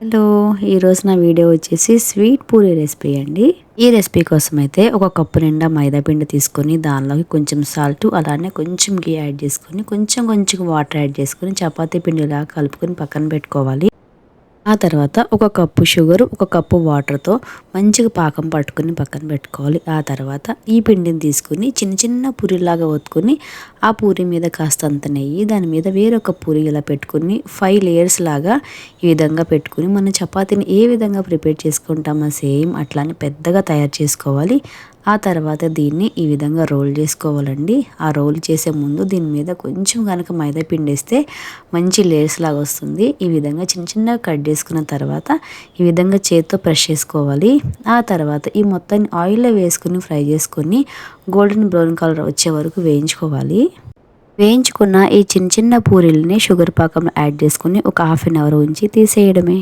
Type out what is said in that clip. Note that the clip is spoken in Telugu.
హలో, ఈరోజు నా వీడియో వచ్చేసి స్వీట్ పూరి రెసిపీ అండి. ఈ రెసిపీ కోసం అయితే ఒక కప్పు నిండా మైదా పిండి తీసుకొని దానిలోకి కొంచెం సాల్ట్ అలానే కొంచెం గీ యాడ్ చేసుకొని కొంచెం వాటర్ యాడ్ చేసుకొని చపాతీ పిండిలా కలుపుకొని పక్కన పెట్టుకోవాలి. ఆ తర్వాత ఒక కప్పు షుగర్, ఒక కప్పు వాటర్తో మంచిగా పాకం పట్టుకుని పక్కన పెట్టుకోవాలి. ఆ తర్వాత ఈ పిండిని తీసుకుని చిన్న పూరిలాగా ఒత్తుకొని ఆ పూరి మీద కాస్తంత నెయ్యి, దాని మీద వేరొక పూరి ఇలా పెట్టుకుని 5 లేయర్స్ లాగా ఈ విధంగా పెట్టుకుని మనం చపాతీని ఏ విధంగా ప్రిపేర్ చేసుకుంటామో సేమ్ అట్లానే పెద్దగా తయారు చేసుకోవాలి. ఆ తర్వాత దీన్ని ఈ విధంగా రోల్ చేసుకోవాలండి. ఆ రోల్ చేసే ముందు దీని మీద కొంచెం కనుక మైదా పిండి వేస్తే మంచి లేయర్స్ లాగా వస్తుంది. ఈ విధంగా చిన్నగా కట్ చేసుకున్న తర్వాత ఈ విధంగా చేత్తో ప్రెస్ చేసుకోవాలి. ఆ తర్వాత ఈ మొత్తాన్ని ఆయిల్లో వేసుకుని ఫ్రై చేసుకొని గోల్డెన్ బ్రౌన్ కలర్ వచ్చే వరకు వేయించుకోవాలి. వేయించుకున్న ఈ చిన్న పూరీలని షుగర్ పాకంలో యాడ్ చేసుకుని ఒక హాఫ్ అన్ అవర్ ఉంచి తీసేయడమే.